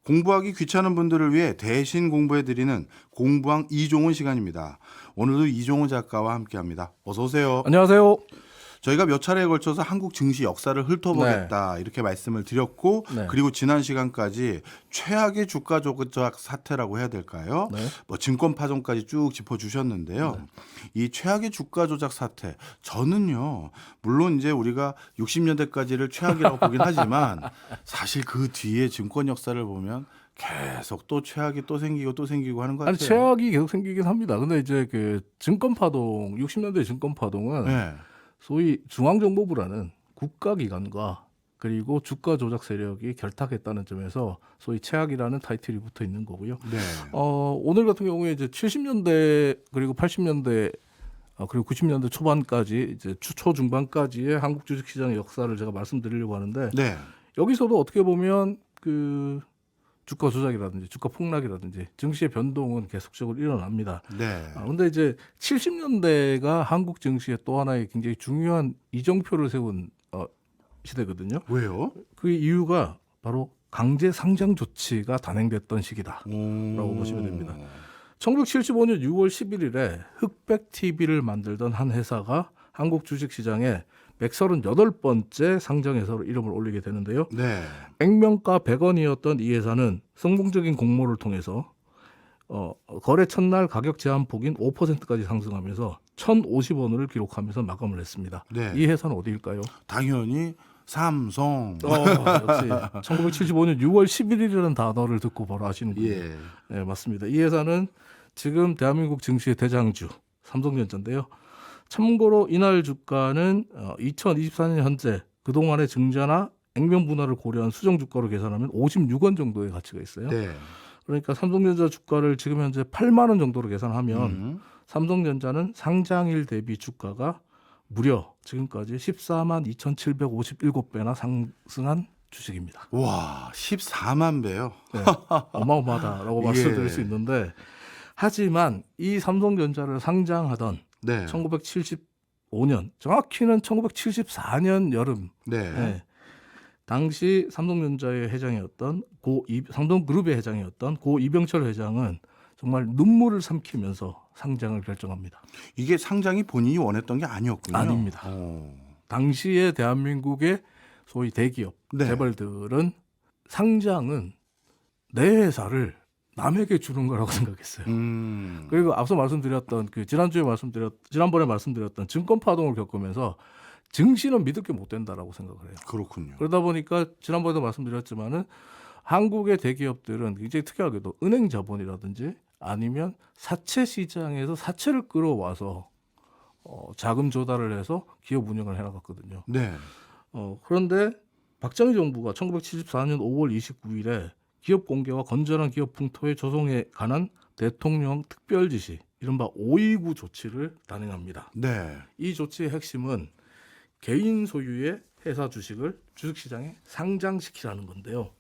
공부하기 귀찮은 분들을 위해 대신 공부해드리는 공부왕 이종훈 시간입니다. 오늘도 이종훈 작가와 함께합니다. 어서 오세요. 안녕하세요. 저희가 몇 차례에 걸쳐서 한국 증시 역사를 훑어보겠다 이렇게 말씀을 드렸고 네. 그리고 지난 시간까지 최악의 주가 조작 사태라고 해야 될까요? 네. 뭐 증권 파동까지 쭉 짚어주셨는데요. 이 최악의 주가 조작 사태 저는요 물론 이제 우리가 60년대까지를 최악이라고 보긴 하지만 사실 그 뒤에 증권 역사를 보면 계속 또 최악이 또 생기고 또 생기고 하는 것 같아요. 아니 최악이 계속 생기긴 합니다. 근데 이제 그 증권 파동, 60년대 증권 파동은 네. 소위 중앙정보부라는 국가기관과 그리고 주가 조작 세력이 결탁했다는 점에서 소위 최악이라는 타이틀이 붙어 있는 거고요. 네. 오늘 같은 경우에 이제 70년대 그리고 80년대 그리고 90년대 초반까지 이제 초중반까지의 한국 주식시장의 역사를 제가 말씀드리려고 하는데 네. 여기서도 어떻게 보면 그 주가 조작이라든지 주가 폭락이라든지 증시의 변동은 계속적으로 일어납니다. 네. 그런데 이제 70년대가 한국 증시의 또 하나의 굉장히 중요한 이정표를 세운 시대거든요. 왜요? 그 이유가 바로 강제 상장 조치가 단행됐던 시기다라고 보시면 됩니다. 1975년 6월 11일에 흑백 TV를 만들던 한 회사가 한국 주식시장에 138번째 상장 회사로 이름을 올리게 되는데요. 네. 액면가 100원이었던 이 회사는 성공적인 공모를 통해서 거래 첫날 가격 제한폭인 5%까지 상승하면서 1,050원을 기록하면서 마감을 했습니다. 네. 이 회사는 어디일까요? 당연히 삼성. 역시 1975년 6월 11일이라는 단어를 듣고 바로 아시는군요. 예. 네, 맞습니다. 이 회사는 지금 대한민국 증시의 대장주 삼성전자인데요. 참고로 이날 주가는 2024년 현재 그동안의 증자나 액면 분할을 고려한 수정 주가로 계산하면 56원 정도의 가치가 있어요. 네. 그러니까 삼성전자 주가를 지금 현재 8만 원 정도로 계산하면 삼성전자는 상장일 대비 주가가 무려 지금까지 14만 2,757배나 상승한 주식입니다. 와, 14만 배요. 네, 어마어마하다라고 말씀드릴 수 있는데 하지만 이 삼성전자를 상장하던 네. 1975년 정확히는 1974년 여름 네. 네, 당시 삼성전자의 회장이었던 삼성그룹의 회장이었던 고 이병철 회장은 정말 눈물을 삼키면서 상장을 결정합니다. 이게 상장이 본인이 원했던 게 아니었군요. 아닙니다. 당시에 대한민국의 소위 대기업, 네. 재벌들은 상장은 내 회사를 남에게 주는 거라고 생각했어요. 그리고 앞서 말씀드렸던 지난번에 말씀드렸던 증권 파동을 겪으면서 증시는 믿을 게 못 된다라고 생각을 해요. 그렇군요. 그러다 보니까 지난번에도 말씀드렸지만은 한국의 대기업들은 굉장히 특이하게도 은행 자본이라든지 아니면 사채 시장에서 사채를 끌어와서 자금 조달을 해서 기업 운영을 해나갔거든요. 네. 그런데 박정희 정부가 1974년 5월 29일에 기업 공개와 건전한 기업 풍토의 조성에 관한 대통령 특별 지시, 이른바 5.29 조치를 단행합니다. 네. 이 조치의 핵심은 개인 소유의 회사 주식을 주식시장에 상장시키라는 건데요.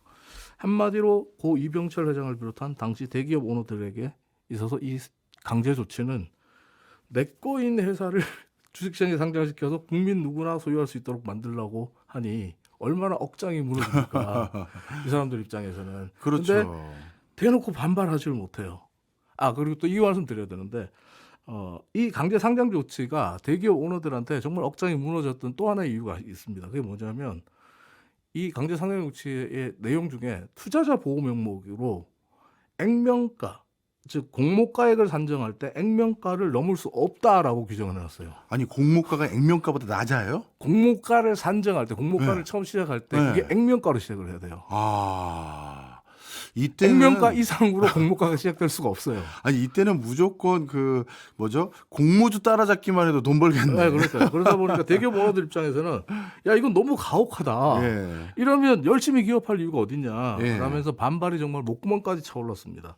한마디로 고 이병철 회장을 비롯한 당시 대기업 오너들에게 있어서 이 강제 조치는 내 거인 회사를 주식시장에 상장시켜서 국민 누구나 소유할 수 있도록 만들려고 하니 얼마나 억장이 무너집니까? 이 사람들 입장에서는. 그렇죠. 근데 대놓고 반발하지를 못해요. 그리고 또 이 말씀 드려야 되는데 이 강제 상장 조치가 대기업 오너들한테 정말 억장이 무너졌던 또 하나의 이유가 있습니다. 그게 뭐냐면 이 강제 상장 조치의 내용 중에 투자자 보호 명목으로 액면가, 즉 공모가액을 산정할 때 액면가를 넘을 수 없다라고 규정을 해놨어요. 아니 공모가가 액면가보다 낮아요? 공모가를 산정할 때, 공모가를 처음 시작할 때 네. 그게 액면가로 시작을 해야 돼요. 이때는 액면가 이상으로 공모가가 시작될 수가 없어요. 아니 이때는 무조건 공모주 따라잡기만 해도 돈 벌겠네. 네, 그러니까요. 그러다 보니까 대기업 오너들 입장에서는 야 이건 너무 가혹하다. 예. 이러면 열심히 기업할 이유가 어딨냐. 예. 라면서 반발이 정말 목구멍까지 차올랐습니다.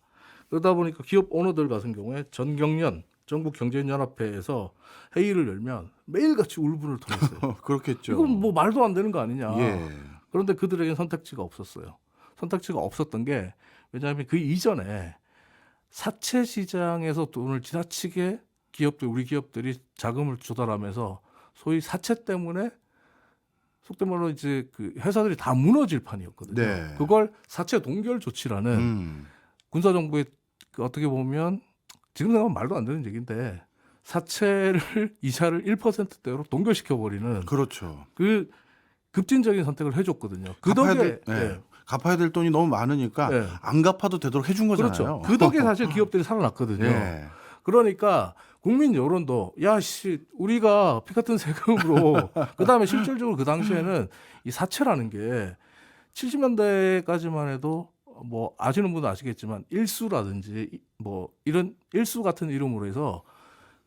그러다 보니까 기업 오너들 같은 경우에 전경련 전국경제연합회에서 회의를 열면 매일같이 울분을 토했어요. 그렇겠죠. 이건 뭐 말도 안 되는 거 아니냐. 예. 그런데 그들에겐 선택지가 없었어요. 선택지가 없었던 게 왜냐하면 그 이전에 사채 시장에서 돈을 지나치게 우리 기업들이 자금을 조달하면서 소위 사채 때문에 속된 말로 이제 그 회사들이 다 무너질 판이었거든요. 네. 그걸 사채 동결 조치라는 군사정부의 그 어떻게 보면 지금 생각하면 말도 안 되는 얘기인데 사채를 이자를 1%대로 동결시켜버리는 그렇죠. 그 급진적인 선택을 해줬거든요. 그 갚아야 덕에 될, 갚아야 될 돈이 너무 많으니까 네. 안 갚아도 되도록 해준 거잖아요. 그렇죠. 그 덕에 사실 기업들이 살아났거든요. 예. 그러니까 국민 여론도 야씨 우리가 피 같은 세금으로 그다음에 실질적으로 그 당시에는 이 사채라는 게 70년대까지만 해도 뭐 아시는 분은 아시겠지만 일수라든지 뭐 이런 일수 같은 이름으로 해서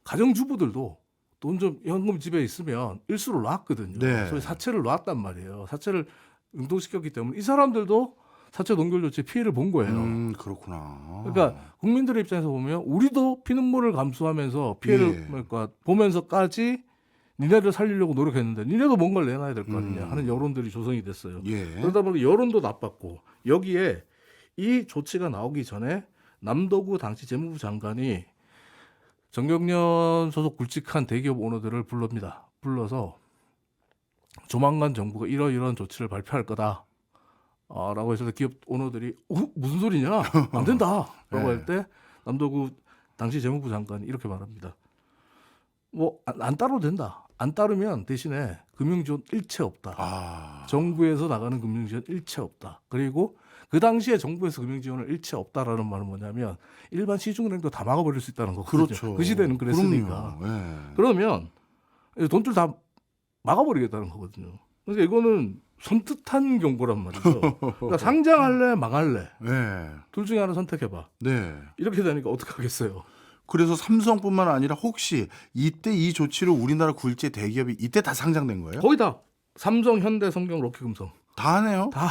가정주부들도 돈 좀 현금 집에 있으면 일수를 놨거든요. 네. 소위 사채를 놨단 말이에요. 사채를 응동시켰기 때문에 이 사람들도 사채 동결 조치 피해를 본 거예요. 그렇구나. 그러니까 국민들의 입장에서 보면 우리도 피눈물을 감수하면서 피해를 예. 그러니까 보면서까지 니네를 살리려고 노력했는데 니네도 뭔가를 내놔야 될 거 아니냐 하는 여론들이 조성이 됐어요. 예. 그러다 보니 여론도 나빴고 여기에 이 조치가 나오기 전에 남도구 당시 재무부 장관이 정경련 소속 굵직한 대기업 오너들을 불러서 조만간 정부가 이러이러한 조치를 발표할 거다. 라고 해서 기업 오너들이 무슨 소리냐? 안 된다. 라고 할 때 남도구 당시 재무부 장관이 이렇게 말합니다. 뭐 안 따라도 된다. 안 따르면 대신에 금융지원 일체 없다. 정부에서 나가는 금융지원 일체 없다. 그리고 그 당시에 정부에서 금융지원을 일체 없다라는 말은 뭐냐면 일반 시중은행도 다 막아버릴 수 있다는 거거든요. 그렇죠. 그 시대는 그랬으니까. 예. 그러면 돈들 다 막아버리겠다는 거거든요. 그러니까 이거는 손뜻한 경고란 말이죠. 그러니까 상장할래 망할래 네. 둘 중에 하나 선택해봐. 네. 이렇게 되니까 어떡하겠어요. 그래서 삼성뿐만 아니라 혹시 이때 이 조치로 우리나라 굴지 대기업이 이때 다 상장된 거예요? 거의 다 삼성, 현대, 성경, 럭키금성 다 하네요. 다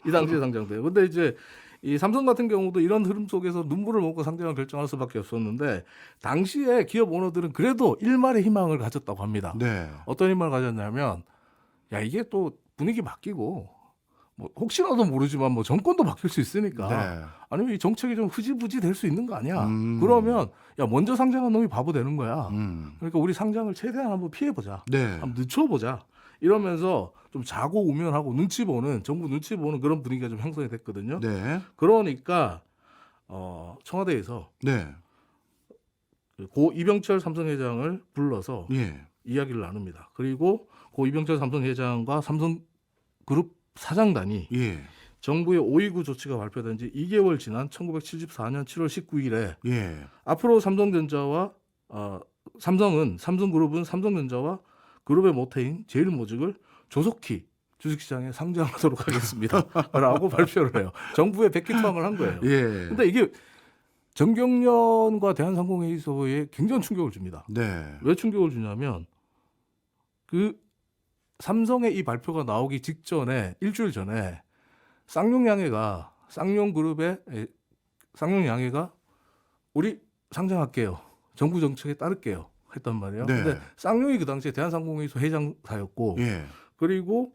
이 당시에 상장돼요. 근데 이제 이 삼성 같은 경우도 이런 흐름 속에서 눈물을 먹고 상장을 결정할 수밖에 없었는데 당시에 기업 오너들은 그래도 일말의 희망을 가졌다고 합니다. 네. 어떤 희망을 가졌냐면 야 이게 또 분위기 바뀌고 뭐 혹시라도 모르지만 뭐 정권도 바뀔 수 있으니까 네. 아니면 이 정책이 좀 흐지부지 될 수 있는 거 아니야. 그러면 야 먼저 상장한 놈이 바보 되는 거야. 그러니까 우리 상장을 최대한 한번 피해보자. 네. 한번 늦춰보자. 이러면서 좀 자고 우면하고 정부 눈치 보는 그런 분위기가 좀 형성이 됐거든요. 네. 그러니까 청와대에서 네. 고 이병철 삼성회장을 불러서 예. 이야기를 나눕니다. 그리고 고 이병철 삼성회장과 삼성그룹 사장단이 예. 정부의 5.29 조치가 발표된 지 2개월 지난 1974년 7월 19일에 예. 앞으로 삼성그룹은 삼성전자와 그룹의 모태인 제일모직을 조속히 주식시장에 상장하도록 하겠습니다라고 발표를 해요. 정부에 백기투항을 한 거예요. 예. 근데 이게 정경련과 대한상공회의소에 굉장한 충격을 줍니다. 네. 왜 충격을 주냐면 그 삼성의 이 발표가 나오기 직전에 일주일 전에 쌍용양해가 우리 상장할게요. 정부 정책에 따를게요. 했단 말이에요. 네. 근데 쌍용이 그 당시에 대한상공회의소 회장사였고 예. 그리고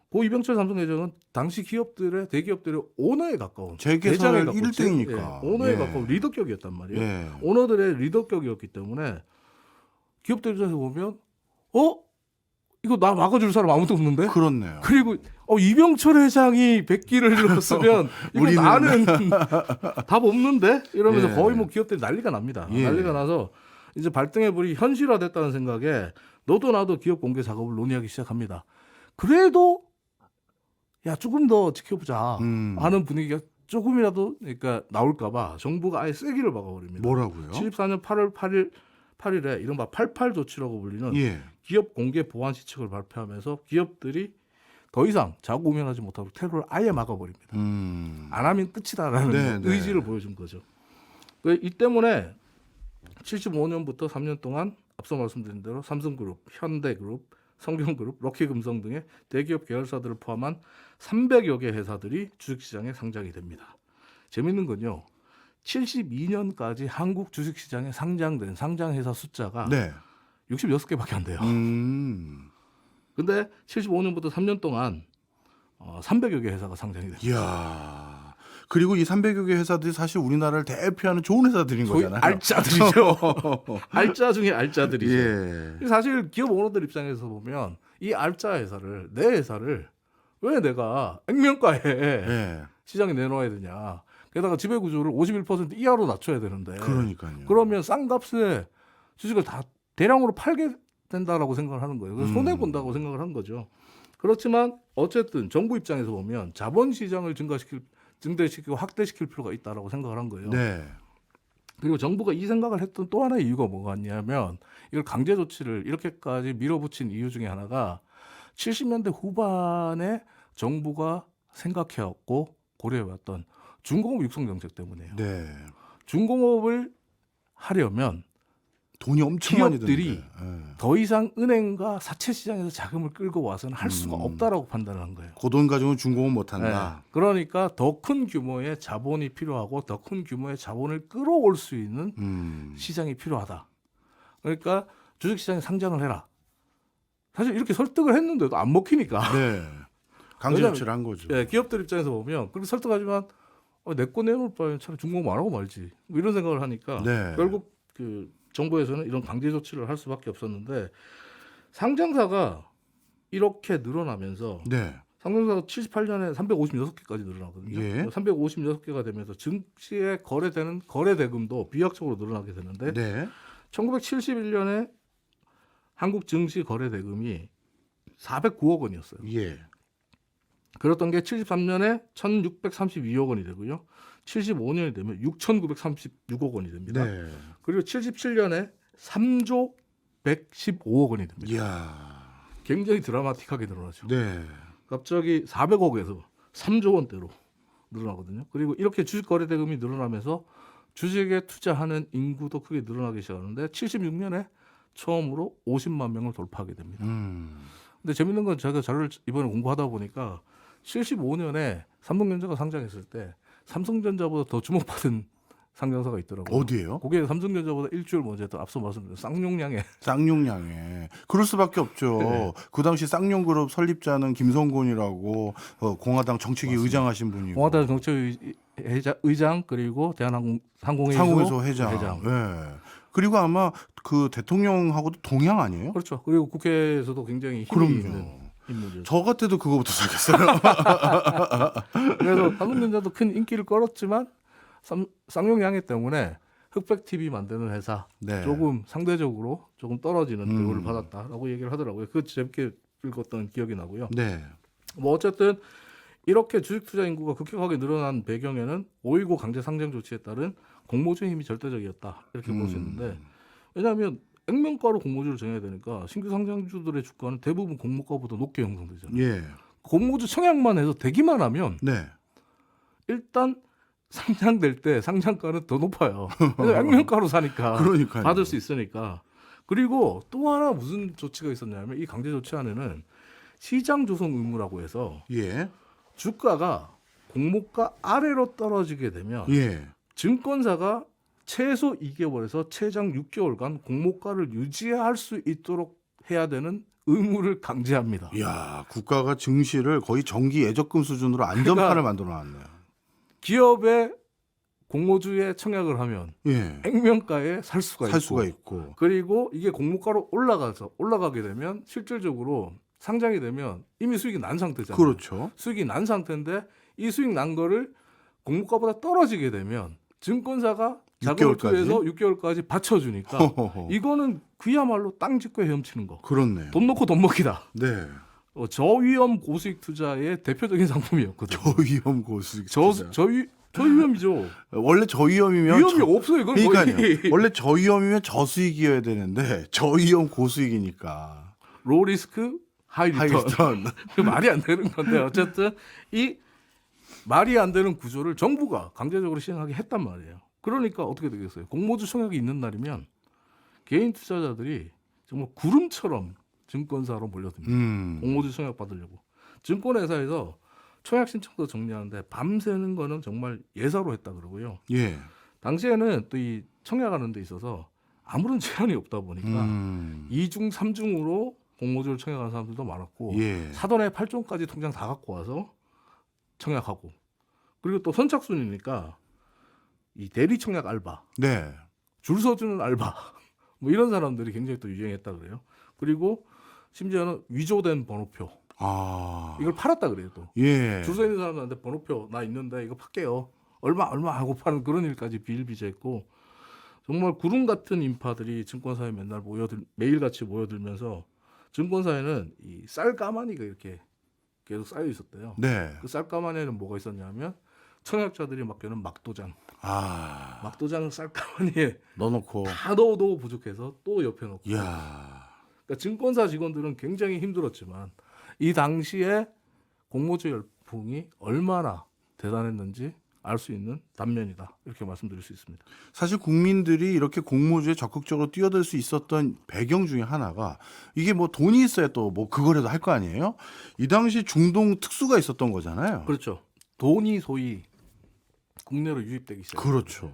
고 이병철 삼성회장은 당시 대기업들의 오너에 가까운 재계설 대장에 가까운 1등이니까. 오너에 예. 가까운 리더격이었단 말이에요. 예. 오너들의 리더격이었기 때문에 기업들 입장에서 보면 이거 나 막아줄 사람 아무도 없는데? 그렇네요. 그리고 이병철 회장이 백기를 들었으면 이거 우리는- 나는 답 없는데? 이러면서 예. 거의 뭐 기업들이 난리가 납니다. 예. 난리가 나서 이제 발등의 불이 현실화됐다는 생각에 너도 나도 기업 공개 작업을 논의하기 시작합니다. 그래도 야 조금 더 지켜보자 하는 분위기가 조금이라도 그러니까 나올까봐 정부가 아예 세기를 박아버립니다. 뭐라고요? 74년 8월 8일에 이른바 88 조치라고 불리는 예. 기업 공개 보안 시책을 발표하면서 기업들이 더 이상 자고 우면하지 못하도록 테러를 아예 막아버립니다. 안 하면 끝이다라는 네, 네. 의지를 보여준 거죠. 이 때문에 75년부터 3년 동안 앞서 말씀드린 대로 삼성그룹, 현대그룹, 성경그룹, 럭키금성 등의 대기업 계열사들을 포함한 300여 개 회사들이 주식시장에 상장이 됩니다. 재밌는 건요. 72년까지 한국 주식시장에 상장된 상장회사 숫자가 네. 66개밖에 안 돼요. 근데 75년부터 3년 동안 300여 개 회사가 상장이 됩니다. 이야. 그리고 이 300여 개 회사들이 사실 우리나라를 대표하는 좋은 회사들인 소위 거잖아요. 알짜들이죠. 알짜 중에 알짜들이죠. 예. 사실 기업 오너들 입장에서 보면 이 알짜 회사를 내 회사를 왜 내가 액면가에 예. 시장에 내놓아야 되냐. 게다가 지배 구조를 51% 이하로 낮춰야 되는데. 그러니까요. 그러면 싼 값에 주식을 다 대량으로 팔게 된다라고 생각을 하는 거예요. 그래서 손해 본다고 생각을 한 거죠. 그렇지만 어쨌든 정부 입장에서 보면 자본 시장을 증대시키고 확대시킬 필요가 있다라고 생각을 한 거예요. 네. 그리고 정부가 이 생각을 했던 또 하나의 이유가 뭐였냐면 이걸 강제 조치를 이렇게까지 밀어붙인 이유 중에 하나가 70년대 후반에 정부가 생각해왔고 고려해왔던 중공업 육성 정책 때문이에요. 네. 중공업을 하려면 돈이 엄청 많이 기업들이 드는데. 예. 더 이상 은행과 사채 시장에서 자금을 끌고 와서는 할 수가 없다라고 판단을 한 거예요. 그 돈 가지고는 중공업 못 네. 한다. 그러니까 더 큰 규모의 자본이 필요하고 더 큰 규모의 자본을 끌어올 수 있는 시장이 필요하다. 그러니까 주식시장에 상장을 해라. 사실 이렇게 설득을 했는데도 안 먹히니까. 네. 강제 조치를 한 거죠. 예, 기업들 입장에서 보면 그렇게 설득하지만 내 거 내놓을 바에 차라리 중공업 안 하고 말지. 뭐 이런 생각을 하니까 네. 결국 그 정부에서는 이런 강제 조치를 할 수밖에 없었는데 상장사가 이렇게 늘어나면서 네. 상장사가 78년에 356개까지 늘어나거든요. 예. 356개가 되면서 증시에 거래되는 거래 대금도 비약적으로 늘어나게 되는데 네. 1971년에 한국 증시 거래 대금이 409억 원이었어요. 예. 그랬던 게 73년에 1,632억 원이 되고요. 75년이 되면 6,936억 원이 됩니다. 네. 그리고 77년에 3조 115억 원이 됩니다. 이야. 굉장히 드라마틱하게 늘어나죠. 네. 갑자기 400억에서 3조 원대로 늘어나거든요. 그리고 이렇게 주식 거래 대금이 늘어나면서 주식에 투자하는 인구도 크게 늘어나기 시작하는데 76년에 처음으로 50만 명을 돌파하게 됩니다. 근데 재밌는 건 제가 자료를 이번에 공부하다 보니까 75년에 삼성전자가 상장했을 때 삼성전자보다 더 주목받은 상장사가 있더라고요. 어디예요? 그게 삼성전자보다 일주일 먼저 앞서 말씀드린 쌍용량에 쌍용량에. 그럴 수밖에 없죠. 네. 그 당시 쌍용그룹 설립자는 김성곤이라고 공화당 정책위 의장하신 분이고. 공화당 정책의장 그리고 대한항공회의소 상공회소 회장. 예. 그리고 아마 그 대통령하고도 동양 아니에요? 그렇죠. 그리고 국회에서도 굉장히 힘이 있는 그럼요. 인물이죠. 저 같아도 그거부터 사겠어요. 그래서 삼성전자도 큰 인기를 끌었지만 쌍용양해 때문에 흑백 TV 만드는 회사 네. 조금 상대적으로 조금 떨어지는 대우를 음. 받았다라고 얘기를 하더라고요. 그 재밌게 읽었던 기억이 나고요. 네. 뭐 어쨌든 이렇게 주식 투자 인구가 급격하게 늘어난 배경에는 5.19 강제 상장 조치에 따른 공모주의 힘이 절대적이었다 이렇게 볼 수 있는데 왜냐하면 액면가로 공모주를 정해야 되니까 신규 상장주들의 주가는 대부분 공모가보다 높게 형성되잖아요. 예. 공모주 청약만 해서 되기만 하면 네. 일단 상장될 때 상장가는 더 높아요. 왜냐면 액면가로 사니까 그러니까요. 받을 수 있으니까. 그리고 또 하나 무슨 조치가 있었냐면 이 강제 조치 안에는 시장 조성 의무라고 해서 예. 주가가 공모가 아래로 떨어지게 되면 예. 증권사가 최소 2개월에서 최장 6개월간 공모가를 유지할 수 있도록 해야 되는 의무를 강제합니다. 이야, 국가가 증시를 거의 정기 예적금 수준으로 안전판을 그러니까 만들어 놨네요. 기업의 공모주에 청약을 하면 예. 액면가에 살 수가 살 있고 수가 있고. 그리고 이게 공모가로 올라가게 되면 실질적으로 상장이 되면 이미 수익이 난 상태잖아요. 그렇죠. 수익이 난 상태인데 이 수익 난 거를 공모가보다 떨어지게 되면 증권사가 자금을 6개월까지? 투여해서 6개월까지 받쳐주니까 허허허. 이거는 그야말로 땅 짓고 헤엄치는 거. 그렇네요. 돈 넣고 돈 먹기다. 네. 저위험 고수익 투자의 대표적인 상품이었거든요. 저위험 고수익 투자. 저위험이죠. 원래 저위험이면 위험이 없어요. 이건 그러니까요. 거의 원래 저위험이면 저수익이어야 되는데 저위험 고수익이니까. 로리스크 하이리턴. 하이스턴. 말이 안 되는 건데 어쨌든 이 말이 안 되는 구조를 정부가 강제적으로 시행하게 했단 말이에요. 그러니까 어떻게 되겠어요? 공모주 청약이 있는 날이면 개인 투자자들이 정말 구름처럼 증권사로 몰려듭니다. 공모주 청약 받으려고. 증권회사에서 청약 신청서 정리하는데 밤새는 거는 정말 예사로 했다 그러고요. 예. 당시에는 또 이 청약하는 데 있어서 아무런 제한이 없다 보니까 2중, 3중으로 공모주를 청약하는 사람들도 많았고 예. 사돈의 8종까지 통장 다 갖고 와서 청약하고 그리고 또 선착순이니까 이 대리 청약 알바, 네. 줄 서주는 알바 뭐 이런 사람들이 굉장히 또 유행했다 그래요. 그리고 심지어는 위조된 번호표 아. 이걸 팔았다 그래요. 또 예. 줄 서 있는 사람들한테 번호표 나 있는데 이거 팔게요. 얼마 하고 파는 그런 일까지 비일비재했고 정말 구름 같은 인파들이 증권사에 맨날 매일같이 모여들면서 증권사에는 이 쌀가마니가 이렇게 계속 쌓여 있었대요. 네. 그 쌀가마니에는 뭐가 있었냐면 청약자들이 맡겨놓은 막도장. 아. 막도장을 쌀가마니에 넣어놓고. 다 넣어도 부족해서 또 옆에 놓고. 이야. 그러니까 증권사 직원들은 굉장히 힘들었지만 이 당시에 공모주 열풍이 얼마나 대단했는지 알 수 있는 단면이다. 이렇게 말씀드릴 수 있습니다. 사실 국민들이 이렇게 공모주에 적극적으로 뛰어들 수 있었던 배경 중에 하나가 이게 뭐 돈이 있어야 또 뭐 그거라도 할 거 아니에요? 이 당시 중동 특수가 있었던 거잖아요. 그렇죠. 돈이 소위 국내로 유입되기 시작했죠. 그렇죠.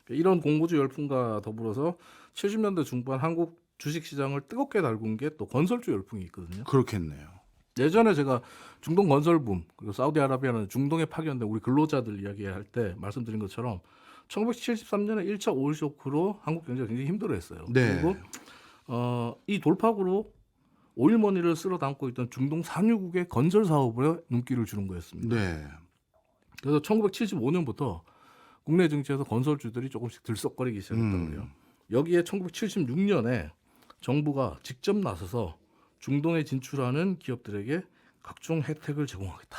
이런 공모주 열풍과 더불어서 70년대 중반 한국 주식시장을 뜨겁게 달군 게 또 건설주 열풍이 있거든요. 그렇겠네요. 예전에 제가 중동 건설붐 그리고 사우디아라비아는 중동에 파견된 우리 근로자들 이야기할 때 말씀드린 것처럼 1973년에 1차 오일 쇼크로 한국 경제가 굉장히 힘들어했어요. 네. 그리고 이 돌파구로 오일머니를 쓸어 담고 있던 중동 산유국의 건설 사업에 눈길을 주는 거였습니다. 네. 그래서 1975년부터 국내 증시에서 건설주들이 조금씩 들썩거리기 시작했다고 해요. 여기에 1976년에 정부가 직접 나서서 중동에 진출하는 기업들에게 각종 혜택을 제공하겠다.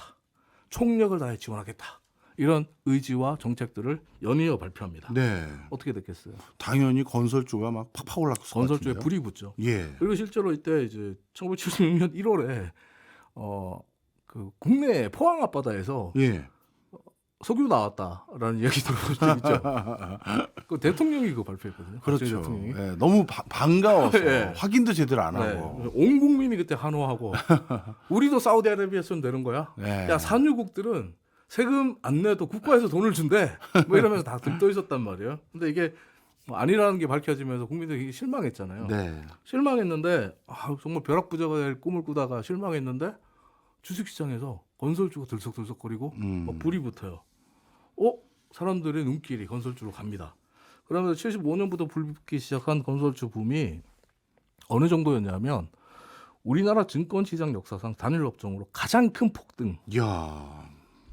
총력을 다해 지원하겠다. 이런 의지와 정책들을 연이어 발표합니다. 네. 어떻게 됐겠어요? 당연히 건설주가 막 팍팍 올랐을 것 건설주에 같은데요. 불이 붙죠. 예. 그리고 실제로 이때 이제 1976년 1월에 그 국내 포항 앞바다에서 예. 석유 나왔다라는 이야기 들어본 적 있죠. 그 대통령이 그거 발표했거든요. 박정희 그렇죠. 대통령이. 예. 너무 반가워서 예. 확인도 제대로 안 네. 하고. 온 국민이 그때 한호하고 우리도 사우디아라비아 쓰면 되는 거야. 네. 야 산유국들은 세금 안 내도 국가에서 돈을 준대. 뭐 이러면서 다 들떠 있었단 말이에요. 근데 이게 뭐 아니라는 게 밝혀지면서 국민들이 되게 실망했잖아요. 네. 실망했는데 정말 벼락부자가 될 꿈을 꾸다가 실망했는데 주식시장에서 건설주가 들썩들썩거리고 막 불이 붙어요. 사람들의 눈길이 건설주로 갑니다. 그러면서 75년부터 불붙기 시작한 건설주 붐이 어느 정도였냐면 우리나라 증권시장 역사상 단일 업종으로 가장 큰 폭등 이야.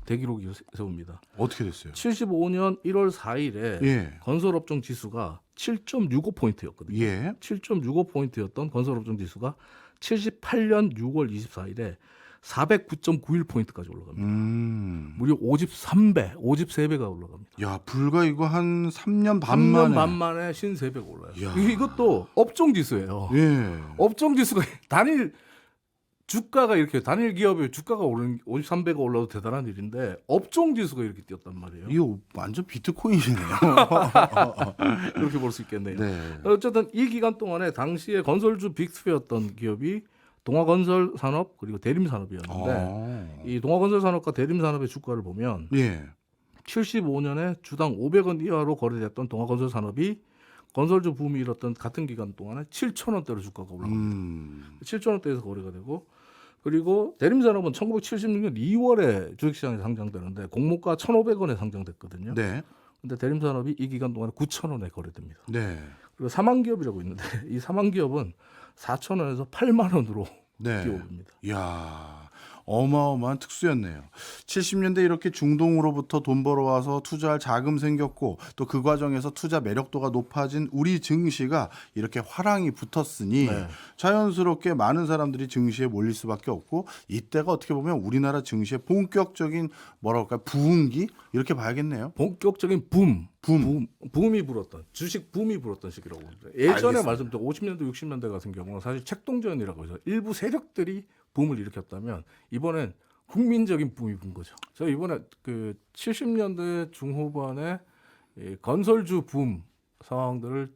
대기록이 세웁니다. 어떻게 됐어요? 75년 1월 4일에 예. 건설업종 지수가 7.65포인트였거든요. 예. 7.65포인트였던 건설업종 지수가 78년 6월 24일에 409.91포인트까지 올라갑니다. 무려 53배가 올라갑니다. 야, 불과 이거 한 3년 반 3년 만에. 반 만에 53배가 올라요. 이야. 이것도 업종 지수예요. 예. 업종 지수가 단일 주가가 이렇게 단일 기업의 주가가 오른 53배가 올라도 대단한 일인데 업종 지수가 이렇게 뛰었단 말이에요. 이거 완전 비트코인이네요. 이렇게 볼 수 있겠네요. 네. 어쨌든 이 기간 동안에 당시에 건설주 빅3였던 기업이 동아건설산업 그리고 대림산업이었는데 이 동아건설산업과 대림산업의 주가를 보면 예. 75년에 주당 500원 이하로 거래됐던 동아건설산업이 건설주 붐이 일었던 같은 기간 동안에 7,000원대로 주가가 올라갑니다. 7,000원대에서 거래가 되고 그리고 대림산업은 1976년 2월에 주식시장에 상장되는데 공모가 1,500원에 상장됐거든요. 네. 근데 대림산업이 이 기간 동안에 9,000원에 거래됩니다. 네. 그리고 사망기업이라고 있는데 이 사망기업은 4,000원에서 8만 원으로 네. 뛰어옵니다. 이야. 어마어마한 특수였네요. 70년대 이렇게 중동으로부터 돈 벌어와서 투자할 자금 생겼고 또 그 과정에서 투자 매력도가 높아진 우리 증시가 이렇게 화랑이 붙었으니 네. 자연스럽게 많은 사람들이 증시에 몰릴 수밖에 없고 이때가 어떻게 보면 우리나라 증시의 본격적인 뭐랄까 부흥기 이렇게 봐야겠네요. 본격적인 붐이 불었던 주식 붐이 불었던 시기라고 봅니다. 예전에 알겠습니다. 말씀드린 50년대 60년대 같은 경우는 사실 책동전이라고 해서 일부 세력들이 붐을 일으켰다면 이번엔 국민적인 붐이 분 거죠. 제가 이번에 그 70년대 중후반에 이 건설주 붐 상황들을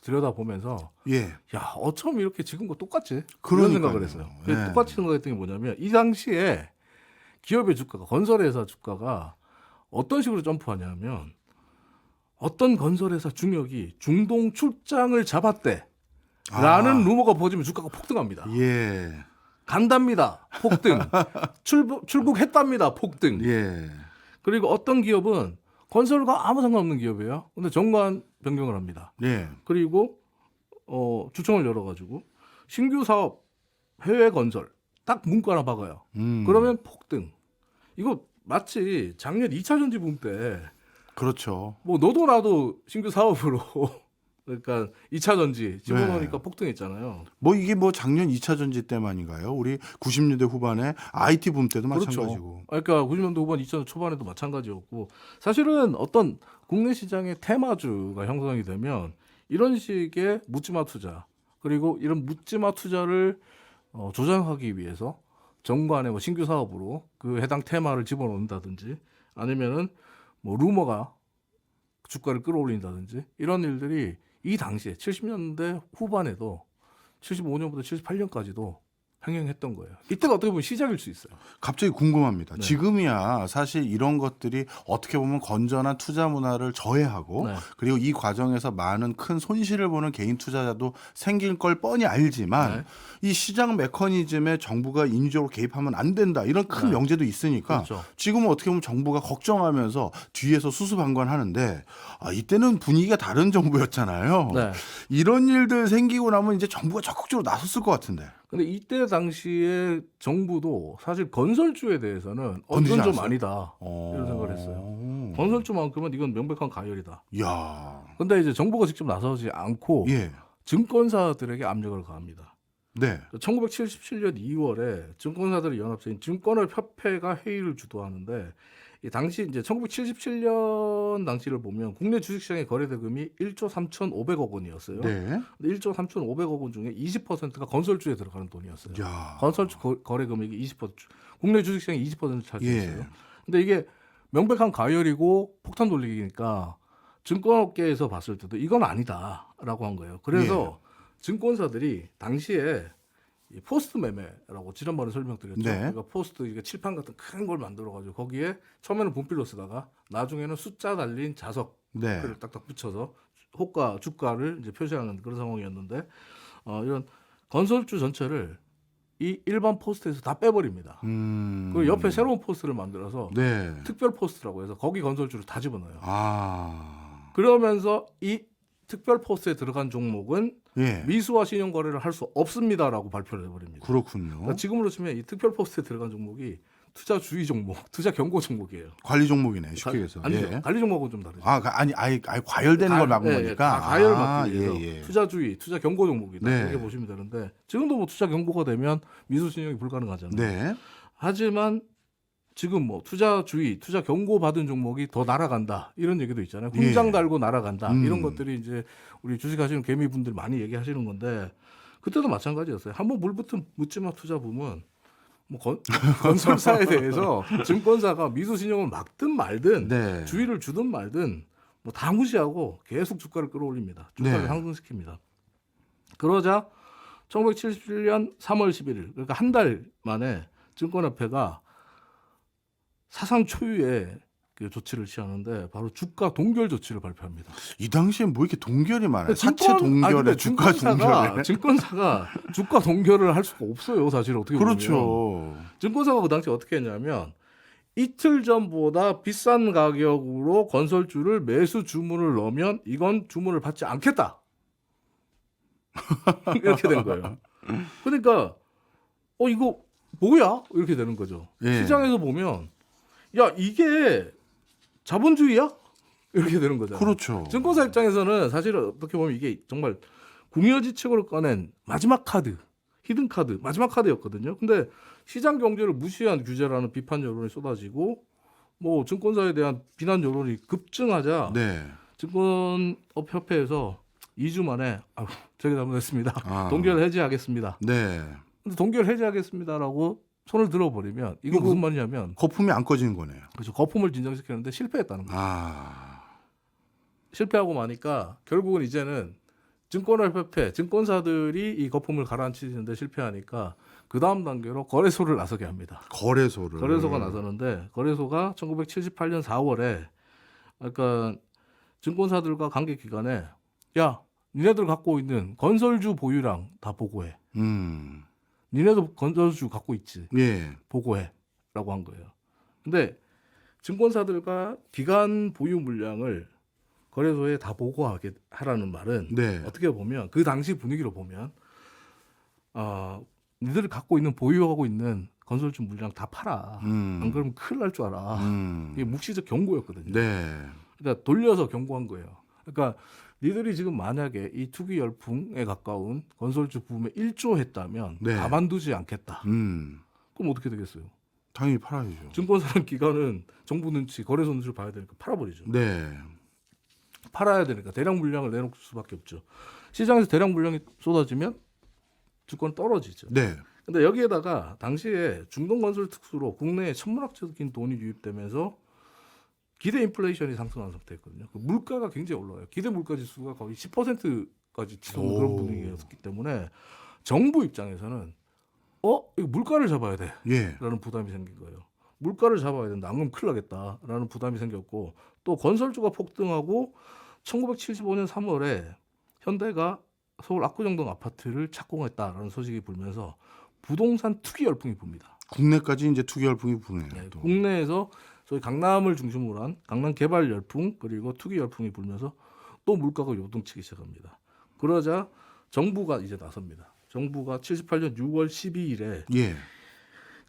들여다보면서 예. 야 어쩜 이렇게 지금과 똑같지? 이런 그러니까요. 생각을 했어요. 네. 똑같이 생각했던 게 뭐냐면 이 당시에 기업의 주가가 건설회사 주가가 어떤 식으로 점프하냐면 어떤 건설회사 중역이 중동 출장을 잡았대라는 루머가 퍼지면 주가가 폭등합니다. 예. 간답니다. 폭등. 출국했답니다. 폭등. 예. 그리고 어떤 기업은 건설과 아무 상관없는 기업이에요. 근데 정관 변경을 합니다. 예. 그리고 주총을 열어가지고 신규 사업 해외 건설 딱 문구 하나 박아요. 그러면 폭등. 이거 마치 작년 2차 전지 붐 때 그렇죠. 뭐 너도 나도 신규 사업으로 그러니까 2차 전지 집어넣으니까 네. 폭등했잖아요. 뭐 이게 뭐 작년 2차 전지 때만인가요? 우리 90년대 후반에 IT 붐 때도 그렇죠. 마찬가지고. 그러니까 90년대 후반 2000년 초반에도 마찬가지였고 사실은 어떤 국내 시장의 테마주가 형성이 되면 이런 식의 묻지마 투자 그리고 이런 묻지마 투자를 조장하기 위해서 정관의 뭐 신규 사업으로 그 해당 테마를 집어넣는다든지 아니면은 뭐 루머가 주가를 끌어올린다든지 이런 일들이 이 당시에 70년대 후반에도 75년부터 78년까지도 행행했던 거예요. 이때가 어떻게 보면 시작일 수 있어요. 갑자기 궁금합니다. 네. 지금이야 사실 이런 것들이 어떻게 보면 건전한 투자 문화를 저해하고 네. 그리고 이 과정에서 많은 큰 손실을 보는 개인 투자자도 생길 걸 뻔히 알지만 네. 이 시장 메커니즘에 정부가 인위적으로 개입하면 안 된다 이런 큰 네. 명제도 있으니까 그렇죠. 지금은 어떻게 보면 정부가 걱정하면서 뒤에서 수수방관하는데 이때는 분위기가 다른 정부였잖아요. 네. 이런 일들 생기고 나면 이제 정부가 적극적으로 나섰을 것 같은데. 근데 이때 당시에 정부도 사실 건설주에 대해서는 건드리지 이건 좀 않았어요? 아니다 이런 생각을 했어요. 어. 건설주만큼은 이건 명백한 가열이다. 야. 근데 이제 정부가 직접 나서지 않고 예. 증권사들에게 압력을 가합니다. 네. 1977년 2월에 증권사들의 연합체인 증권업협회가 회의를 주도하는데 이 당시 이제 1977년 당시를 보면 국내 주식시장의 거래 대금이 1조 3,500억 원이었어요. 네. 근데 1조 3,500억 원 중에 20%가 건설주에 들어가는 돈이었어요. 야. 건설주 거래 금액이 20%, 국내 주식시장이 20% 차지했어요. 예. 근데 이게 명백한 가열이고 폭탄 돌리기니까 증권업계에서 봤을 때도 이건 아니다라고 한 거예요. 그래서 증권사들이 당시에 이 포스트 매매라고 지난번에 설명드렸죠. 네. 그러니까 포스트 이게 칠판 같은 큰 걸 만들어가지고 거기에 처음에는 분필로 쓰다가 나중에는 숫자 달린 자석을 네. 딱딱 붙여서 호가 주가를 이제 표시하는 그런 상황이었는데 이런 건설주 전체를 이 일반 포스트에서 다 빼버립니다. 그리고 옆에 새로운 포스트를 만들어서 네. 특별 포스트라고 해서 거기 건설주를 다 집어넣어요. 아. 그러면서 이 특별 포스트에 들어간 종목은 예. 미수와 신용 거래를 할 수 없습니다라고 발표를 해버립니다. 그렇군요. 그러니까 지금으로 치면 이 특별 포스트에 들어간 종목이 투자 주의 종목, 투자 경고 종목이에요. 관리 종목이네. 쉽게 얘기해서. 아니죠. 예. 관리 종목은 좀 다르죠. 아니 아예 과열되는 걸 막은 거니까. 가열 막기 위해서 예, 예. 투자 주의, 투자 경고 종목이다. 네. 이렇게 보시면 되는데 지금도 뭐 투자 경고가 되면 미수 신용이 불가능하잖아요. 네. 하지만 지금 뭐 투자 주의, 투자 경고 받은 종목이 더 날아간다 이런 얘기도 있잖아요. 훈장 예. 달고 날아간다 이런 것들이 이제 우리 주식하시는 개미분들 많이 얘기하시는 건데 그때도 마찬가지였어요. 한번 물붙은 묻지마 투자 보면 뭐 건설사에 대해서 증권사가 미수 신용을 막든 말든 네. 주의를 주든 말든 뭐 다 무시하고 계속 주가를 끌어올립니다. 주가를 네. 상승시킵니다. 그러자 1977년 3월 11일 그러니까 한 달 만에 증권협회가 사상 초유의 그 조치를 취하는데 바로 주가 동결 조치를 발표합니다. 이 당시엔 뭐 이렇게 동결이 많아요. 사채 근데 동결에 주가 동결에. 증권사가 주가 동결을 할 수가 없어요. 사실 어떻게 보면. 그렇죠. 증권사가 그 당시 어떻게 했냐면 이틀 전보다 비싼 가격으로 건설주를 매수 주문을 넣으면 이건 주문을 받지 않겠다. 이렇게 된 거예요. 그러니까 이거 뭐야? 이렇게 되는 거죠. 예. 시장에서 보면 야 이게 자본주의야? 이렇게 되는 거잖아요. 그렇죠. 증권사 입장에서는 사실 어떻게 보면 이게 정말 궁여지책으로 꺼낸 마지막 카드, 히든 카드, 마지막 카드였거든요. 근데 시장 경제를 무시한 규제라는 비판 여론이 쏟아지고 뭐 증권사에 대한 비난 여론이 급증하자 네. 증권업협회에서 2주 만에 저게 잘못했습니다. 아. 동결 해지하겠습니다. 네. 근데 동결 해지하겠습니다라고 손을 들어버리면 이거 무슨 말이냐면 거품이 안 꺼지는 거네요. 그렇죠. 거품을 진정시키는데 실패했다는 거예요. 아. 실패하고 마니까 결국은 이제는 증권업협회, 증권사들이 이 거품을 가라앉히는데 실패하니까 그 다음 단계로 거래소를 나서게 합니다. 거래소를. 거래소가 나서는데 거래소가 1978년 4월에 그러니까 증권사들과 관계 기관에 야 니네들 갖고 있는 건설주 보유량 다 보고해. 니네도 건설주 갖고 있지. 예. 보고해라고 한 거예요. 근데 증권사들과 기관 보유 물량을 거래소에 다 보고하게 하라는 말은 네. 어떻게 보면 그 당시 분위기로 보면 니들이 갖고 있는 보유하고 있는 건설주 물량 다 팔아. 안 그러면 큰일 날 줄 알아. 이게 묵시적 경고였거든요. 네. 그러니까 돌려서 경고한 거예요. 그러니까 니들이 지금 만약에 이 투기 열풍에 가까운 건설주 붐에 일조했다면 네. 가만두지 않겠다. 그럼 어떻게 되겠어요? 당연히 팔아야죠. 증권사는 기관은 정부 눈치, 거래소 눈치를 봐야 되니까 팔아버리죠. 네. 팔아야 되니까 대량 물량을 내놓을 수밖에 없죠. 시장에서 대량 물량이 쏟아지면 주권 떨어지죠. 네. 근데 여기에다가 당시에 중동건설 특수로 국내에 천문학적인 돈이 유입되면서 기대 인플레이션이 상승한 상태였거든요. 그 물가가 굉장히 올라가요. 기대 물가 지수가 거의 10%까지 치솟는 그런 분위기였기 때문에 정부 입장에서는 이거 물가를 잡아야 돼. 예. 라는 부담이 생긴 거예요. 물가를 잡아야 된다. 안 그러면 큰일 나겠다라는 부담이 생겼고 또 건설주가 폭등하고 1975년 3월에 현대가 서울 압구정동 아파트를 착공했다라는 소식이 불면서 부동산 투기 열풍이 붑니다. 국내까지 이제 투기 열풍이 부네요. 네, 또. 국내에서 저희 강남을 중심으로 한 강남 개발 열풍 그리고 투기 열풍이 불면서 또 물가가 요동치기 시작합니다. 그러자 정부가 이제 나섭니다. 정부가 78년 6월 12일에 예.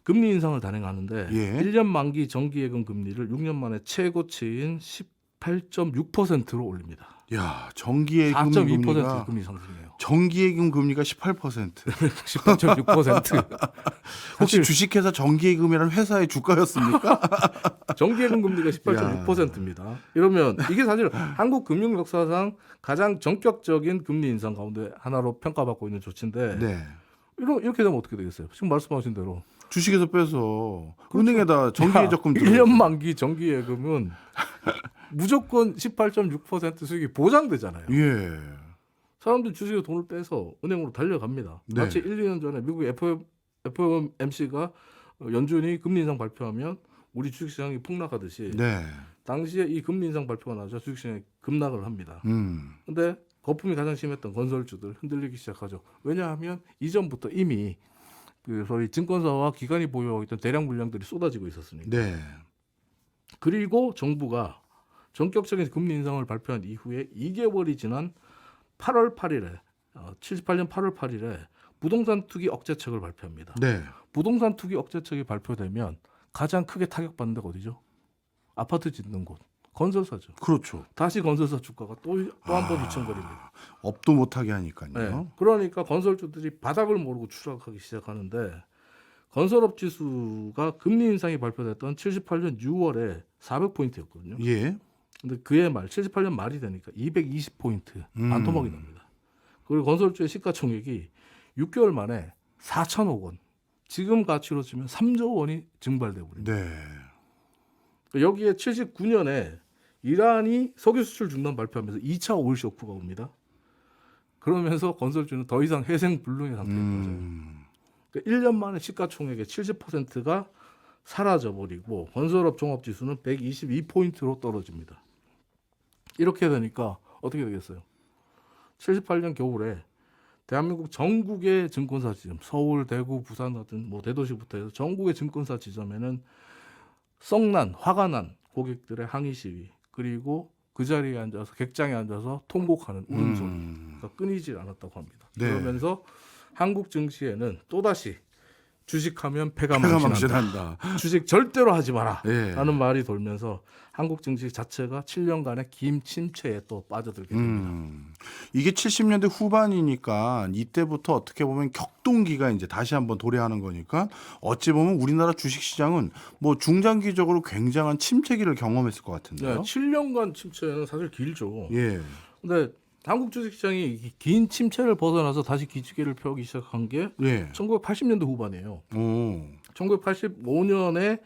금리 인상을 단행하는데 예. 1년 만기 정기예금 금리를 6년 만에 최고치인 18.6%로 올립니다. 야, 정기예금 4.2% 금리가 금리 상승이에요. 정기예금 금리가 18%. 18.6%. 혹시 주식회사 정기예금이라는 회사의 주가였습니까? 정기예금 금리가 18.6%입니다. 이러면 이게 사실 한국 금융 역사상 가장 전격적인 금리 인상 가운데 하나로 평가받고 있는 조치인데 네. 이렇게 되면 어떻게 되겠어요? 지금 말씀하신 대로 주식에서 빼서 은행에다 정기예 적금 1년 만기 정기예금은 무조건 18.6% 수익이 보장되잖아요. 예. 사람들 주식에 돈을 빼서 은행으로 달려갑니다. 네. 마치 1, 2년 전에 미국 FOMC가 연준이 금리 인상 발표하면 우리 주식시장이 폭락하듯이 네. 당시에 이 금리 인상 발표가 나자 주식시장이 급락을 합니다. 근데 거품이 가장 심했던 건설주들 흔들리기 시작하죠. 왜냐하면 이전부터 이미 그 소위 증권사와 기관이 보유하고 있던 대량 물량들이 쏟아지고 있었으니까. 네. 그리고 정부가 전격적인 금리 인상을 발표한 이후에 2개월이 지난 8월 8일에 78년 8월 8일에 부동산 투기 억제책을 발표합니다. 네. 부동산 투기 억제책이 발표되면 가장 크게 타격받는 데가 어디죠? 아파트 짓는 곳. 건설사죠. 그렇죠. 다시 건설사 주가가 또 한 번 휘청거립니다. 업도 못하게 하니까요. 네. 그러니까 건설주들이 바닥을 모르고 추락하기 시작하는데 건설업 지수가 금리 인상이 발표됐던 78년 6월에 400포인트였거든요. 예. 근데 그해 말 78년 말이 되니까 220포인트 반토막이 납니다. 그리고 건설주의 시가총액이 6개월 만에 4천억 원. 지금 가치로 치면 3조 원이 증발돼 버립니다. 네. 여기에 79년에 이란이 석유 수출 중단 발표하면서 2차 오일 쇼크가 옵니다. 그러면서 건설주는 더 이상 회생 불능의 상태에 빠져요. 그러니까 1년 만에 시가총액의 70%가 사라져버리고 건설업 종합지수는 122포인트로 떨어집니다. 이렇게 되니까 어떻게 되겠어요? 78년 겨울에 대한민국 전국의 증권사 지점, 서울, 대구, 부산 같은 뭐 대도시부터 해서 전국의 증권사 지점에는 썩난, 화가 난 고객들의 항의 시위, 그리고 그 자리에 앉아서 객장에 앉아서 통곡하는 울음소리가 끊이질 않았다고 합니다. 네. 그러면서 한국 증시에는 또다시 주식하면 패가 패가 망신한다. 망신한다. 주식 절대로 하지 마라. 예. 라는 말이 돌면서 한국 증시 자체가 7년간의 긴 침체에 또 빠져들게 됩니다. 이게 70년대 후반이니까 이때부터 어떻게 보면 격동기가 이제 다시 한번 도래하는 거니까 어찌 보면 우리나라 주식시장은 뭐 중장기적으로 굉장한 침체기를 경험했을 것 같은데요. 7년간 침체는 사실 길죠. 예. 근데 한국 주식시장이 긴 침체를 벗어나서 다시 기지개를 펴기 시작한 게 예. 1980년대 후반이에요. 오. 1985년에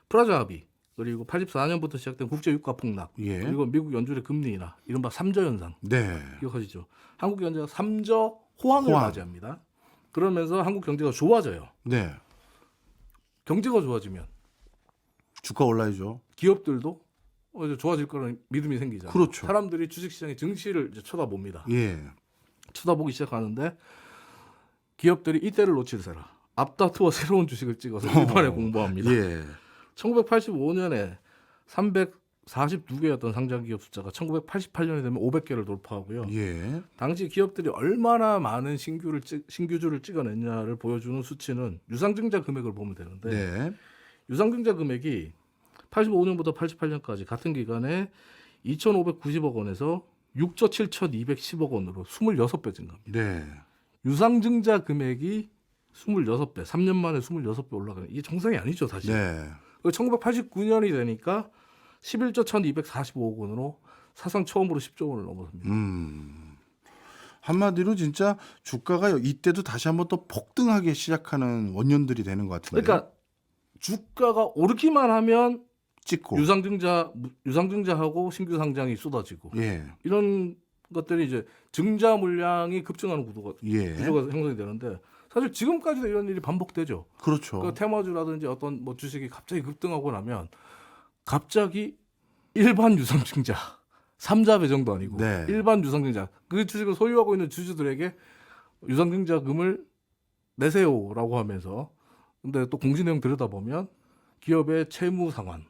프라자 합의, 그리고 84년부터 시작된 국제 유가 폭락, 예. 그리고 미국 연준의 금리 인하, 이른바 3저 현상 네. 기억하시죠? 한국 경제가 3저 호황을 호황. 맞이합니다. 그러면서 한국 경제가 좋아져요. 네. 경제가 좋아지면 주가 올라야죠. 기업들도 이제 좋아질 거라는 믿음이 생기잖아요. 그렇죠. 사람들이 주식시장의 증시를 이제 쳐다봅니다. 예. 쳐다보기 시작하는데 기업들이 이때를 놓칠세라. 앞다투어 새로운 주식을 찍어서 일판에 공부합니다. 예. 1985년에 42개였던 상장 기업 숫자가 1988년이 되면 500개를 돌파하고요. 예. 당시 기업들이 얼마나 많은 신규주를 찍어냈냐를 보여주는 수치는 유상증자 금액을 보면 되는데 네. 유상증자 금액이 85년부터 88년까지 같은 기간에 2,590억 원에서 6조 7,210억 원으로 26배 증가합니다. 네. 유상증자 금액이 26배, 3년 만에 26배 올라가는 이게 정상이 아니죠, 사실. 네. 1989년이 되니까 11조 1,245억 원으로 사상 처음으로 10조 원을 넘어섭니다. 한마디로 진짜 주가가 이때도 다시 한번 또 폭등하기 시작하는 원년들이 되는 것 같은데. 그러니까 주가가 오르기만 하면 찍고. 유상증자하고 신규 상장이 쏟아지고 예. 이런 것들이 이제 증자 물량이 급증하는 구조가 예. 형성이 되는데 사실 지금까지도 이런 일이 반복되죠. 그렇죠. 그 테마주라든지 어떤 뭐 주식이 갑자기 급등하고 나면 갑자기 일반 유상증자 3자 배정도 아니고 네. 일반 유상증자 그 주식을 소유하고 있는 주주들에게 유상증자금을 내세요라고 하면서 근데 또 공시 내용 들여다보면 기업의 채무 상환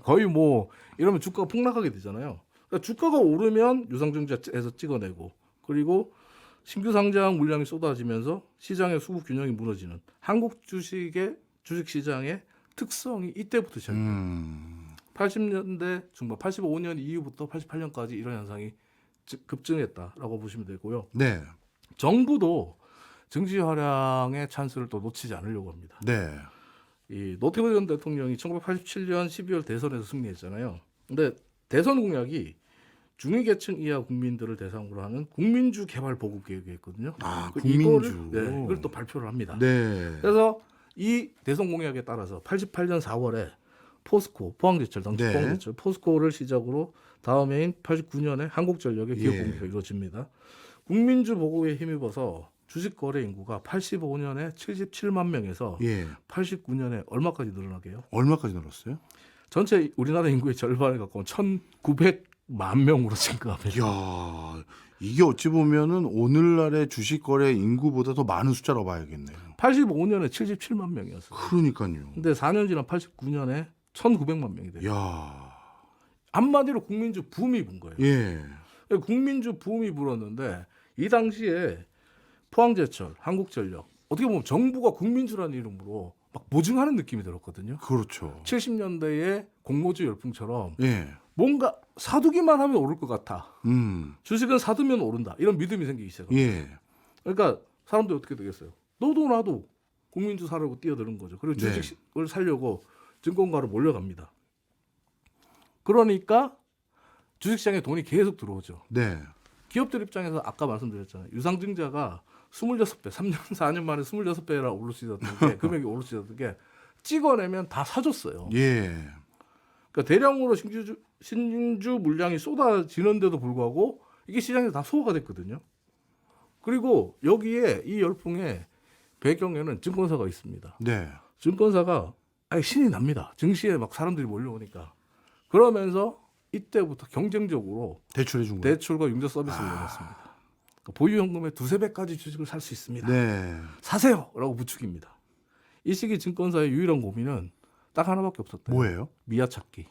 거의 뭐 이러면 주가가 폭락하게 되잖아요. 그러니까 주가가 오르면 유상증자에서 찍어내고 그리고 신규 상장 물량이 쏟아지면서 시장의 수급 균형이 무너지는 한국 주식의 주식 시장의 특성이 이때부터 시작돼요. 80년대 중반, 85년 이후부터 88년까지 이런 현상이 급증했다라고 보시면 되고요. 네. 정부도 증시 하락의 찬스를 또 놓치지 않으려고 합니다. 네. 이 노태우 전 대통령이 1987년 12월 대선에서 승리했잖아요. 근데 대선 공약이 중위계층 이하 국민들을 대상으로 하는 국민주 개발 보급 계획이었거든요. 아, 이거를, 국민주. 이걸 또 발표를 합니다. 네. 그래서 이 대선 공약에 따라서 88년 4월에 포스코, 포항제철, 당시 네. 포항제철, 포스코를 시작으로 다음 해인 89년에 한국전력의 기업 예. 공개가 이루어집니다. 국민주 보고에 힘입어서 주식 거래 인구가 85년에 77만 명에서 예. 89년에 얼마까지 늘어나게요? 얼마까지 늘었어요? 전체 우리나라 인구의 절반에 가까운 1,900만 명으로 증가합니다. 이야, 이게 어찌 보면은 오늘날의 주식 거래 인구보다 더 많은 숫자라고 봐야겠네요. 85년에 77만 명이었어요. 그러니까요. 근데 4년 지난 89년에 1,900만 명이 돼요. 야. 한마디로 국민주 붐이 분 거예요. 예. 국민주 붐이 불었는데 이 당시에 포항제철, 한국전력 어떻게 보면 정부가 국민주라는 이름으로 막 보증하는 느낌이 들었거든요. 그렇죠. 70년대의 공모주 열풍처럼 예. 뭔가 사두기만 하면 오를 것 같아. 음. 주식은 사두면 오른다. 이런 믿음이 생기기 시작합니다. 예. 그러니까 사람들이 어떻게 되겠어요? 너도 나도 국민주 사려고 뛰어드는 거죠. 그리고 네. 주식을 사려고 증권가로 몰려갑니다. 그러니까 주식시장에 돈이 계속 들어오죠. 네. 기업들 입장에서 아까 말씀드렸잖아요. 유상증자가 26배, 3년, 4년 만에 26배라 오를 수 있었던 게 금액이 오를 수 있었던 게 찍어내면 다 사줬어요. 예. 그러니까 대량으로 신주 물량이 쏟아지는데도 불구하고 이게 시장에서 다 소화가 됐거든요. 그리고 여기에 이 열풍의 배경에는 증권사가 있습니다. 네. 증권사가 아예 신이 납니다. 증시에 막 사람들이 몰려오니까. 그러면서 이때부터 경쟁적으로 대출해 준 거예요. 대출과 융자 서비스를 내놨습니다. 그러니까 보유 현금의 2~3배까지 주식을 살 수 있습니다. 네. 사세요라고 부추깁니다. 이 시기 증권사의 유일한 고민은 딱 하나밖에 없었대요. 뭐예요? 미아 찾기.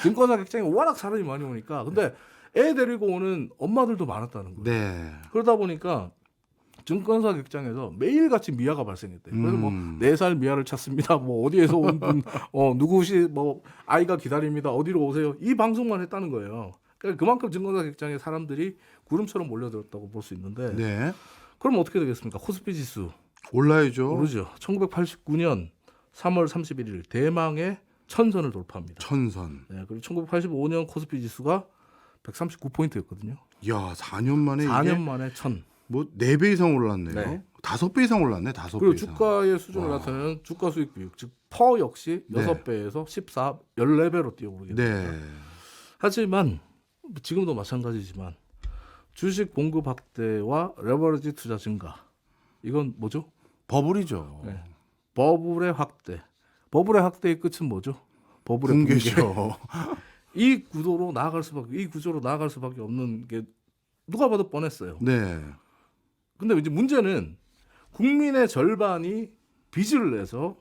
증권사 객장에 워낙 사람이 많이 오니까 근데 애 데리고 오는 엄마들도 많았다는 거예요. 네. 그러다 보니까 증권사 객장에서 매일같이 미아가 발생했대요. 그래서 뭐 4살 미아를 찾습니다. 뭐 어디에서 온 분, 누구시 뭐 아이가 기다립니다. 어디로 오세요. 이 방송만 했다는 거예요. 그러니까 그만큼 증권사 객장에 사람들이 구름처럼 몰려들었다고 볼 수 있는데 네. 그럼 어떻게 되겠습니까? 코스피 지수 올라야죠. 오르죠. 1989년 3월 31일 대망의 1000선을 돌파합니다. 천선. 네, 그리고 1985년 코스피 지수가 139포인트였거든요. 야, 4년 만에 4년 이게 만에 1000. 뭐 4배 이상 올랐네요. 네. 5배 이상 올랐네. 5배 그리고 이상. 주가의 수준을 와. 나타내는 주가 수익 비율, 즉 퍼 역시 네. 6배에서 14, 14배로 뛰어오르게 됩니다. 네. 하지만 지금도 마찬가지지만 주식 공급 확대와 레버리지 투자 증가. 이건 뭐죠? 버블이죠. 네. 버블의 확대. 버블의 확대의 끝은 뭐죠? 버블의 붕괴. 붕괴죠. 이 구조로 나아갈 수밖에 없는 게 누가 봐도 뻔했어요. 네. 근데 이제 문제는 국민의 절반이 빚을 내서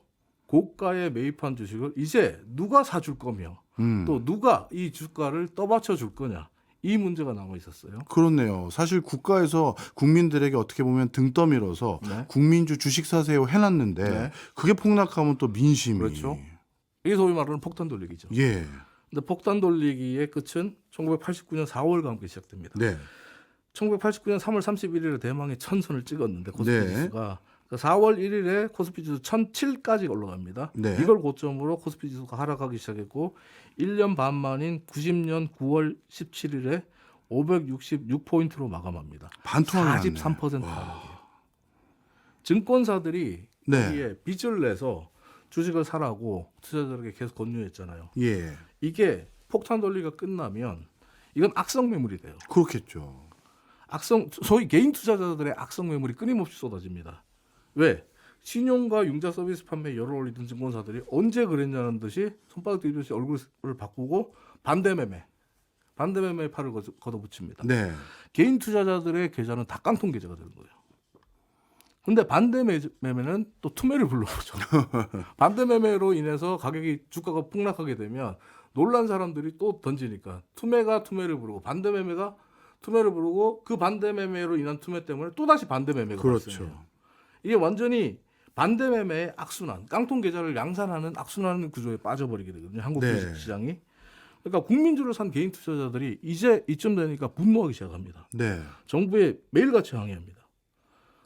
고가에 매입한 주식을 이제 누가 사줄 거며 또 누가 이 주가를 떠받쳐 줄 거냐 이 문제가 남아 있었어요. 그렇네요. 사실 국가에서 국민들에게 어떻게 보면 등 떠밀어서 네. 국민주 주식 사세요 해놨는데 네. 그게 폭락하면 또 민심이 그렇죠. 이게 소위 말하는 폭탄 돌리기죠. 예. 근데 폭탄 돌리기의 끝은 1989년 4월과 함께 시작됩니다. 네. 1989년 3월 31일에 대망의 천선을 찍었는데 코스피 네. 지수가 4월 1일에 코스피 지수 1007까지 올라갑니다. 네. 이걸 고점으로 코스피 지수가 하락하기 시작했고 1년 반 만인 90년 9월 17일에 566포인트로 마감합니다. 반토막 43% 하락이에요. 증권사들이 네. 여기에 빚을 내서 주식을 사라고 투자자들에게 계속 권유했잖아요. 예. 이게 폭탄 돌리가 끝나면 이건 악성 매물이 돼요. 그렇겠죠. 소위 개인 투자자들의 악성 매물이 끊임없이 쏟아집니다. 왜? 신용과 융자 서비스 판매 열을 올리던 증권사들이 언제 그랬냐는 듯이 손바닥 뒤집듯이 얼굴을 바꾸고 반대 매매 팔을 걷어붙입니다. 네. 개인 투자자들의 계좌는 다 깡통 계좌가 되는 거예요. 근데 반대 매매는 또 투매를 불러오죠. 반대 매매로 인해서 주가가 폭락하게 되면 놀란 사람들이 또 던지니까 투매가 투매를 부르고 반대 매매가 투매를 부르고 그 반대 매매로 인한 투매 때문에 또 다시 반대 매매가 그렇죠. 발생해요. 이게 완전히 반대 매매의 악순환, 깡통 계좌를 양산하는 악순환 구조에 빠져버리게 되거든요. 한국 네. 주식 시장이. 그러니까 국민주를 산 개인 투자자들이 이제 이쯤 되니까 분노하기 시작합니다. 네. 정부에 매일같이 항의합니다.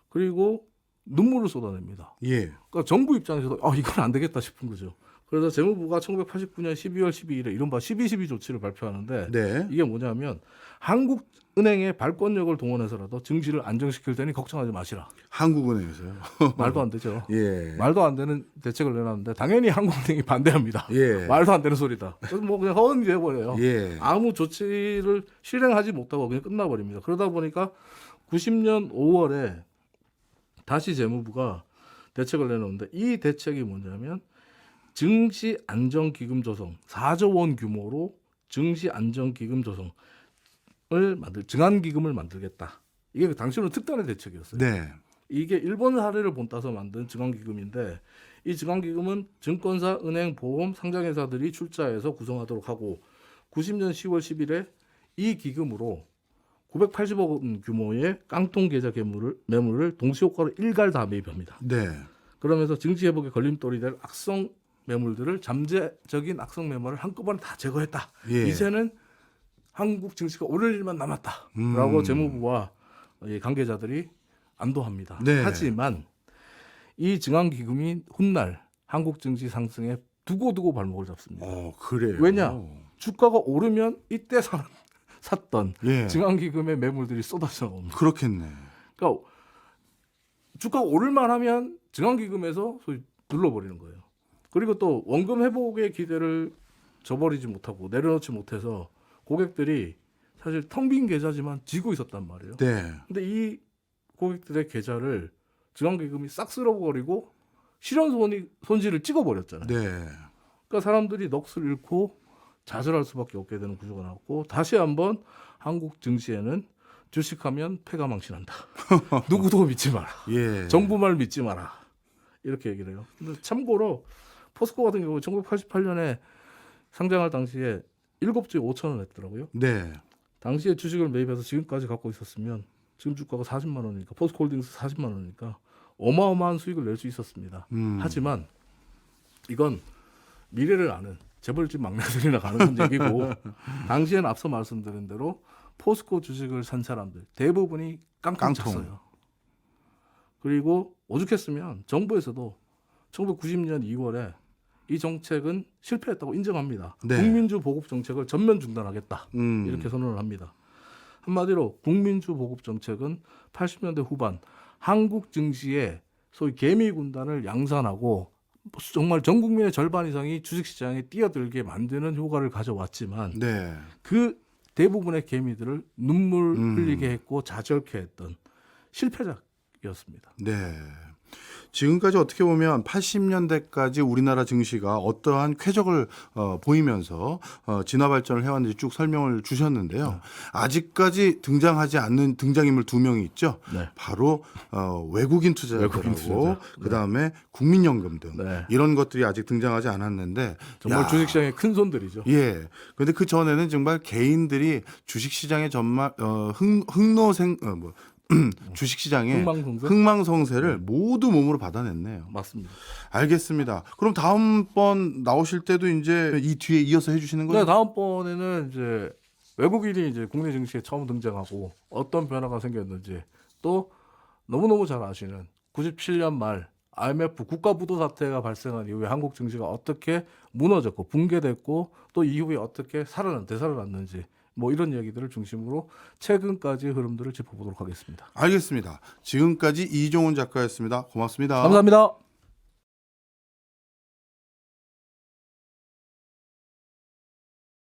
그리고 눈물을 쏟아냅니다. 예. 그러니까 정부 입장에서도 이건 안 되겠다 싶은 거죠. 그래서 재무부가 1989년 12월 12일에 이른바 12.12 조치를 발표하는데 네. 이게 뭐냐면 한국은행의 발권력을 동원해서라도 증시를 안정시킬 테니 걱정하지 마시라. 한국은행에서요. 말도 안 되죠. 예. 말도 안 되는 대책을 내놨는데 당연히 한국은행이 반대합니다. 예. 말도 안 되는 소리다. 그래서 뭐 그냥 허언이 돼버려요. 예. 아무 조치를 실행하지 못하고 그냥 끝나버립니다. 그러다 보니까 90년 5월에 다시 재무부가 대책을 내놓는데 이 대책이 뭐냐면 증시 안정기금 조성 4조 원 규모로 증시 안정기금 조성을 증안기금을 만들겠다. 이게 당시로는 특단의 대책이었어요. 네. 이게 일본 사례를 본따서 만든 증안기금인데 이 증안기금은 증권사, 은행, 보험, 상장회사들이 출자해서 구성하도록 하고 90년 10월 10일에 이 기금으로 980억 원 규모의 깡통 계좌 매물을 동시효과로 일괄 다 매입합니다. 네. 그러면서 증시 회복에 걸림돌이 될 악성 매물들을 잠재적인 악성 매물을 한꺼번에 다 제거했다. 예. 이제는 한국 증시가 오를 일만 남았다라고 재무부와 이 관계자들이 안도합니다. 네. 하지만 이 증안기금이 훗날 한국 증시 상승에 두고두고 발목을 잡습니다. 그래요. 왜냐? 주가가 오르면 이때 샀던 예. 증안기금의 매물들이 쏟아져 나옵니다. 그렇겠네. 그러니까 주가가 오를만 하면 증안기금에서 소위 눌러버리는 거예요. 그리고 또 원금 회복의 기대를 저버리지 못하고 내려놓지 못해서 고객들이 사실 텅 빈 계좌지만 지고 있었단 말이에요. 네. 근데 이 고객들의 계좌를 증안기금이 싹 쓸어버리고 실현 손실을 찍어버렸잖아요. 네. 그러니까 사람들이 넋을 잃고 좌절할 수밖에 없게 되는 구조가 나왔고 다시 한번 한국 증시에는 주식하면 패가 망신한다. 누구도 믿지 마라. 예. 정부 말 믿지 마라. 이렇게 얘기를 해요. 근데 참고로 포스코 같은 경우 1988년에 상장할 당시에 7주에 5천 원 했더라고요. 네. 당시에 주식을 매입해서 지금까지 갖고 있었으면 지금 주가가 40만 원이니까 포스코홀딩스 40만 원이니까 어마어마한 수익을 낼 수 있었습니다. 하지만 이건 미래를 아는 재벌집 막내들이나 가는 문제이고 당시에는 앞서 말씀드린 대로 포스코 주식을 산 사람들 대부분이 깡통 찼어요. 그리고 오죽했으면 정부에서도 1990년 2월에 이 정책은 실패했다고 인정합니다. 네. 국민주 보급 정책을 전면 중단하겠다. 음. 이렇게 선언을 합니다. 한마디로 국민주 보급 정책은 80년대 후반 한국 증시에 소위 개미 군단을 양산하고 정말 전 국민의 절반 이상이 주식시장에 뛰어들게 만드는 효과를 가져왔지만 네. 그 대부분의 개미들을 눈물 흘리게 했고 좌절케 했던 실패작이었습니다. 네. 지금까지 어떻게 보면 80년대까지 우리나라 증시가 어떠한 쾌적을 보이면서 진화 발전을 해왔는지 쭉 설명을 주셨는데요. 아직까지 등장하지 않는 등장인물 두 명이 있죠. 네. 바로 외국인 투자자들하고 외국인 투자자. 그다음에 국민연금 등 네. 이런 것들이 아직 등장하지 않았는데 정말 야, 주식시장의 큰 손들이죠. 예. 근데 그 전에는 정말 개인들이 주식시장의 정말 주식시장의 흥망성쇠? 흥망성쇠를 모두 몸으로 받아냈네요. 맞습니다. 알겠습니다. 그럼 다음번 나오실 때도 이제 이 뒤에 이어서 해주시는 거죠? 네, 다음번에는 이제 외국인이 이제 국내 증시에 처음 등장하고 어떤 변화가 생겼는지 또 너무너무 잘 아시는 97년 말 IMF 국가부도 사태가 발생한 이후에 한국 증시가 어떻게 무너졌고 붕괴됐고 또 이후에 어떻게 되살아났는지 뭐 이런 얘기들을 중심으로 최근까지 흐름들을 짚어보도록 하겠습니다. 알겠습니다. 지금까지 이종훈 작가였습니다. 고맙습니다. 감사합니다.